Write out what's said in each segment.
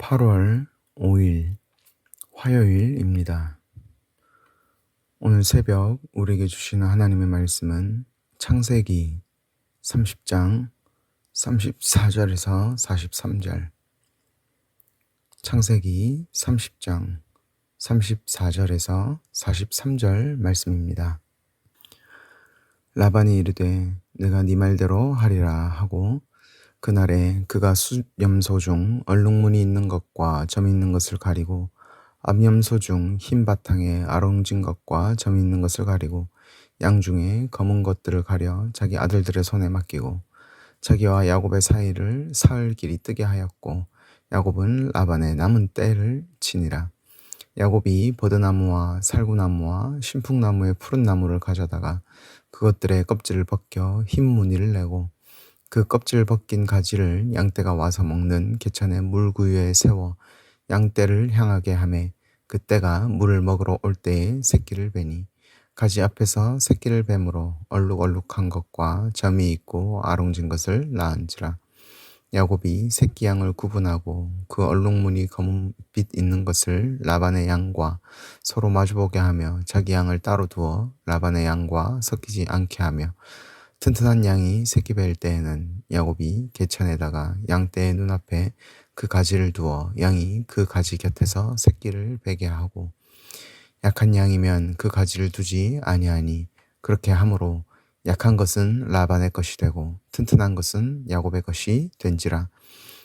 8월 5일 화요일입니다. 오늘 새벽 우리에게 주시는 하나님의 말씀은 창세기 30장 34절에서 43절, 창세기 30장 34절에서 43절 말씀입니다. 라반이 이르되 내가 네 말대로 하리라 하고 그날에 그가 숫염소 중 얼룩무늬 있는 것과 점 있는 것을 가리고 암염소 중 흰 바탕에 아롱진 것과 점 있는 것을 가리고 양 중에 검은 것들을 가려 자기 아들들의 손에 맡기고 자기와 야곱의 사이를 사흘 길이 뜨게 하였고 야곱은 라반의 남은 떼를 치니라. 야곱이 버드나무와 살구나무와 신풍나무의 푸른 나무를 가져다가 그것들의 껍질을 벗겨 흰 무늬를 내고 그 껍질 벗긴 가지를 양떼가 와서 먹는 개천의 물구유에 세워 양떼를 향하게 하매 그 떼가 물을 먹으러 올 때에 새끼를 베니 가지 앞에서 새끼를 뱀으로 얼룩얼룩한 것과 점이 있고 아롱진 것을 낳은지라. 야곱이 새끼 양을 구분하고 그 얼룩무늬 검은빛 있는 것을 라반의 양과 서로 마주보게 하며 자기 양을 따로 두어 라반의 양과 섞이지 않게 하며 튼튼한 양이 새끼 뵐 때에는 야곱이 개천에다가 양떼의 눈앞에 그 가지를 두어 양이 그 가지 곁에서 새끼를 베게 하고 약한 양이면 그 가지를 두지 아니하니 그렇게 함으로 약한 것은 라반의 것이 되고 튼튼한 것은 야곱의 것이 된지라.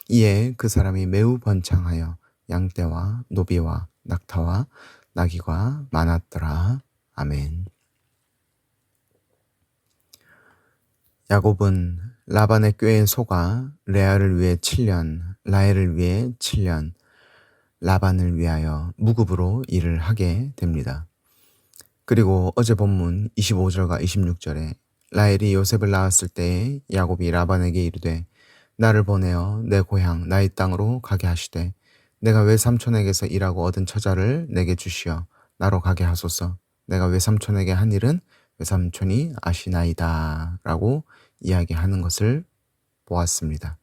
이에 그 사람이 매우 번창하여 양떼와 노비와 낙타와 나귀가 많았더라. 아멘. 야곱은 라반의 꾀에 속아 레아를 위해 7년, 라헬을 위해 7년, 라반을 위하여 무급으로 일을 하게 됩니다. 그리고 어제 본문 25절과 26절에 라헬이 요셉을 낳았을 때에 야곱이 라반에게 이르되 나를 보내어 내 고향 나의 땅으로 가게 하시되 내가 외삼촌에게서 일하고 얻은 처자를 내게 주시어 나로 가게 하소서. 내가 외삼촌에게 한 일은 외삼촌이 아시나이다 라고 이야기하는 것을 보았습니다.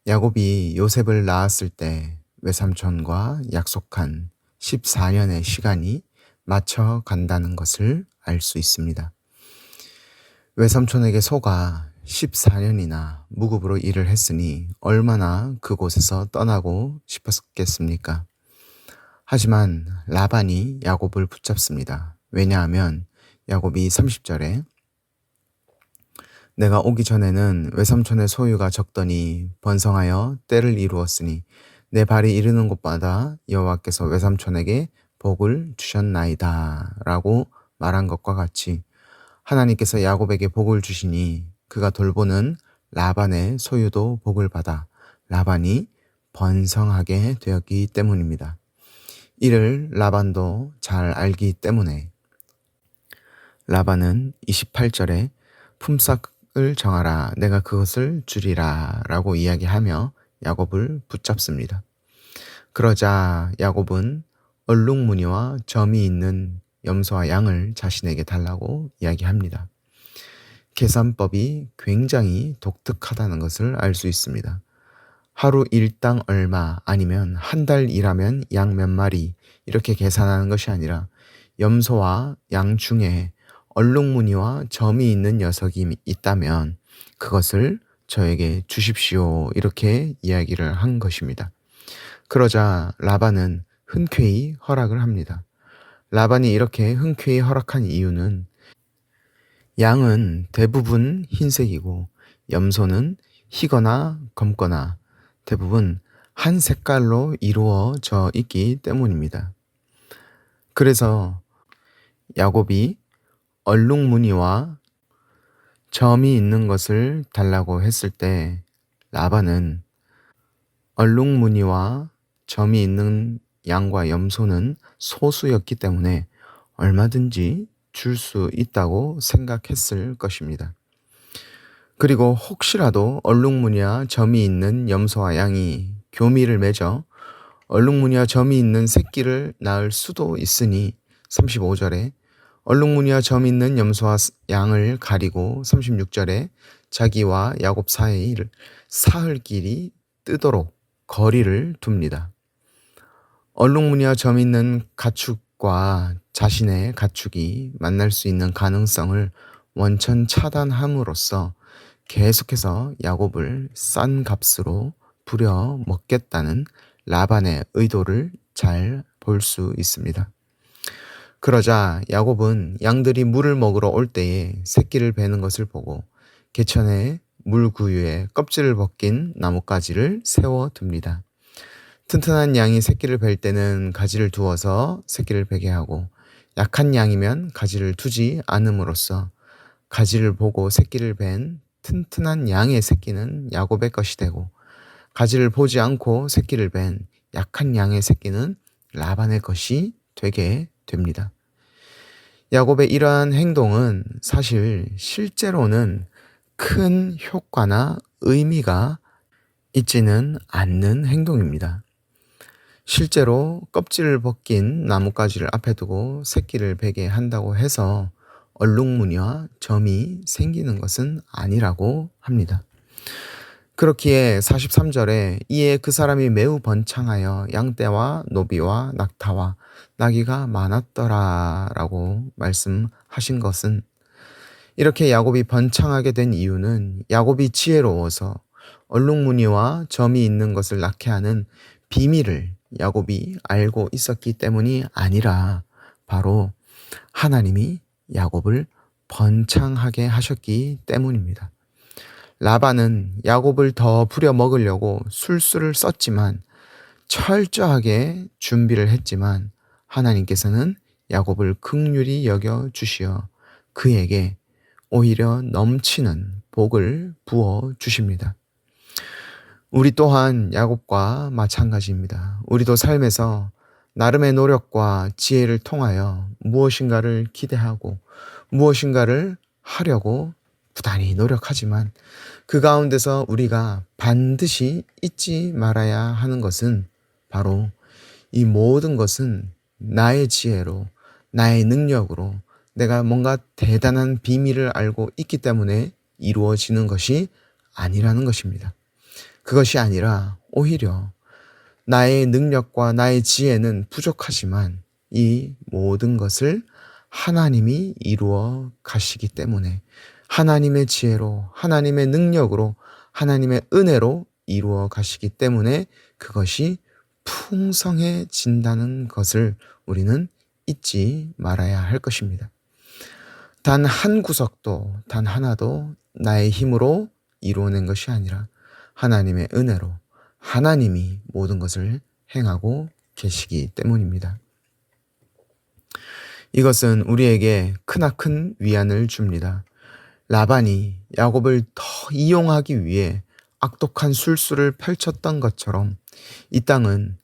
야곱이 요셉을 낳았을 때 외삼촌과 약속한 14년의 시간이 맞춰 간다는 것을 알 수 있습니다. 외삼촌에게 속아 14년이나 무급으로 일을 했으니 얼마나 그곳에서 떠나고 싶었겠습니까? 하지만 라반이 야곱을 붙잡습니다. 왜냐하면 야곱이 30절에 내가 오기 전에는 외삼촌의 소유가 적더니 번성하여 때를 이루었으니 내 발이 이르는 곳마다 여호와께서 외삼촌에게 복을 주셨나이다 라고 말한 것과 같이 하나님께서 야곱에게 복을 주시니 그가 돌보는 라반의 소유도 복을 받아 라반이 번성하게 되었기 때문입니다. 이를 라반도 잘 알기 때문에 라반은 28절에 품삯을 정하라 내가 그것을 주리라 라고 이야기하며 야곱을 붙잡습니다. 그러자 야곱은 얼룩무늬와 점이 있는 염소와 양을 자신에게 달라고 이야기합니다. 계산법이 굉장히 독특하다는 것을 알 수 있습니다. 하루 일당 얼마 아니면 한 달 일하면 양 몇 마리 이렇게 계산하는 것이 아니라 염소와 양 중에 얼룩무늬와 점이 있는 녀석이 있다면 그것을 저에게 주십시오 이렇게 이야기를 한 것입니다. 그러자 라반은 흔쾌히 허락을 합니다. 라반이 이렇게 흔쾌히 허락한 이유는 양은 대부분 흰색이고 염소는 희거나 검거나 대부분 한 색깔로 이루어져 있기 때문입니다. 그래서 야곱이 얼룩무늬와 점이 있는 것을 달라고 했을 때 라반은 얼룩무늬와 점이 있는 양과 염소는 소수였기 때문에 얼마든지 줄 수 있다고 생각했을 것입니다. 그리고 혹시라도 얼룩무늬와 점이 있는 염소와 양이 교미를 맺어 얼룩무늬와 점이 있는 새끼를 낳을 수도 있으니 35절에 얼룩무늬와 점 있는 염소와 양을 가리고 36절에 자기와 야곱 사이를 사흘 길이 뜨도록 거리를 둡니다. 얼룩무늬와 점 있는 가축과 자신의 가축이 만날 수 있는 가능성을 원천 차단함으로써 계속해서 야곱을 싼 값으로 부려 먹겠다는 라반의 의도를 잘 볼 수 있습니다. 그러자 야곱은 양들이 물을 먹으러 올 때에 새끼를 베는 것을 보고 개천에 물구유에 껍질을 벗긴 나뭇가지를 세워둡니다. 튼튼한 양이 새끼를 벨 때는 가지를 두어서 새끼를 베게 하고 약한 양이면 가지를 두지 않음으로써 가지를 보고 새끼를 벤 튼튼한 양의 새끼는 야곱의 것이 되고 가지를 보지 않고 새끼를 벤 약한 양의 새끼는 라반의 것이 되게 됩니다. 야곱의 이러한 행동은 사실 실제로는 큰 효과나 의미가 있지는 않는 행동입니다. 실제로 껍질을 벗긴 나뭇가지를 앞에 두고 새끼를 베게 한다고 해서 얼룩무늬와 점이 생기는 것은 아니라고 합니다. 그렇기에 43절에 이에 그 사람이 매우 번창하여 양떼와 노비와 낙타와 나귀가 많았더라 라고 말씀하신 것은 이렇게 야곱이 번창하게 된 이유는 야곱이 지혜로워서 얼룩무늬와 점이 있는 것을 낳게 하는 비밀을 야곱이 알고 있었기 때문이 아니라 바로 하나님이 야곱을 번창하게 하셨기 때문입니다. 라반은 야곱을 더 부려 먹으려고 술수를 썼지만 철저하게 준비를 했지만 하나님께서는 야곱을 긍휼히 여겨 주시어 그에게 오히려 넘치는 복을 부어 주십니다. 우리 또한 야곱과 마찬가지입니다. 우리도 삶에서 나름의 노력과 지혜를 통하여 무엇인가를 기대하고 무엇인가를 하려고 부단히 노력하지만 그 가운데서 우리가 반드시 잊지 말아야 하는 것은 바로 이 모든 것은 나의 지혜로, 나의 능력으로 내가 뭔가 대단한 비밀을 알고 있기 때문에 이루어지는 것이 아니라는 것입니다. 그것이 아니라 오히려 나의 능력과 나의 지혜는 부족하지만 이 모든 것을 하나님이 이루어 가시기 때문에 하나님의 지혜로, 하나님의 능력으로, 하나님의 은혜로 이루어 가시기 때문에 그것이 풍성해진다는 것을 우리는 잊지 말아야 할 것입니다. 단 한 구석도, 단 하나도 나의 힘으로 이루어낸 것이 아니라 하나님의 은혜로 하나님이 모든 것을 행하고 계시기 때문입니다. 이것은 우리에게 크나큰 위안을 줍니다. 라반이 야곱을 더 이용하기 위해 악독한 술수를 펼쳤던 것처럼 이 땅은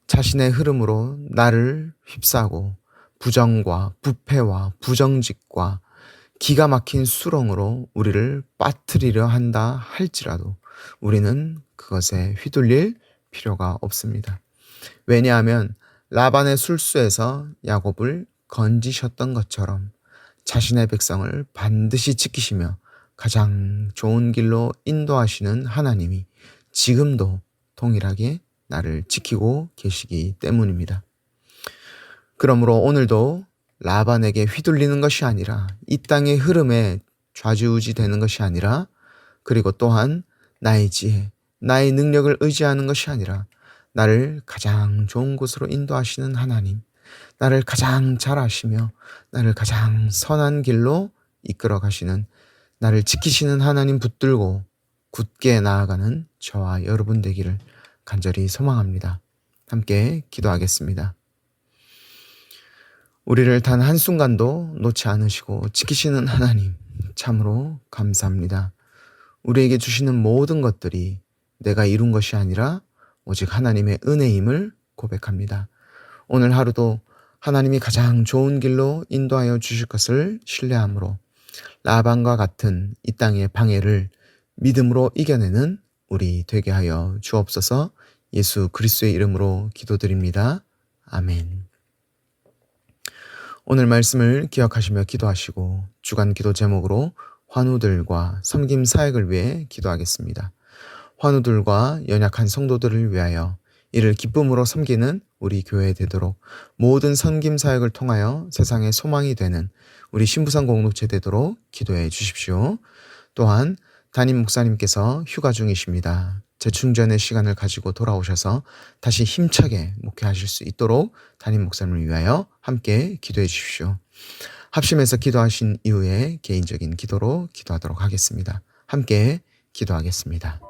자신의 흐름으로 나를 휩싸고 부정과 부패와 부정직과 기가 막힌 수렁으로 우리를 빠뜨리려 한다 할지라도 우리는 그것에 휘둘릴 필요가 없습니다. 왜냐하면 라반의 술수에서 야곱을 건지셨던 것처럼 자신의 백성을 반드시 지키시며 가장 좋은 길로 인도하시는 하나님이 지금도 동일하게 나를 지키고 계시기 때문입니다. 그러므로 오늘도 라반에게 휘둘리는 것이 아니라 이 땅의 흐름에 좌지우지 되는 것이 아니라 그리고 또한 나의 지혜, 나의 능력을 의지하는 것이 아니라 나를 가장 좋은 곳으로 인도하시는 하나님, 나를 가장 잘 아시며 나를 가장 선한 길로 이끌어 가시는 나를 지키시는 하나님 붙들고 굳게 나아가는 저와 여러분 되기를 간절히 소망합니다. 함께 기도하겠습니다. 우리를 단 한순간도 놓지 않으시고 지키시는 하나님 참으로 감사합니다. 우리에게 주시는 모든 것들이 내가 이룬 것이 아니라 오직 하나님의 은혜임을 고백합니다. 오늘 하루도 하나님이 가장 좋은 길로 인도하여 주실 것을 신뢰함으로 라반과 같은 이 땅의 방해를 믿음으로 이겨내는 우리 되게 하여 주옵소서. 예수 그리스도의 이름으로 기도드립니다. 아멘. 오늘 말씀을 기억하시며 기도하시고 주간 기도 제목으로 환우들과 섬김 사역을 위해 기도하겠습니다. 환우들과 연약한 성도들을 위하여 이를 기쁨으로 섬기는 우리 교회 되도록 모든 섬김 사역을 통하여 세상의 소망이 되는 우리 신부상 공동체 되도록 기도해 주십시오. 또한 담임 목사님께서 휴가 중이십니다. 재충전의 시간을 가지고 돌아오셔서 다시 힘차게 목회하실 수 있도록 담임 목사님을 위하여 함께 기도해 주십시오. 합심해서 기도하신 이후에 개인적인 기도로 기도하도록 하겠습니다. 함께 기도하겠습니다.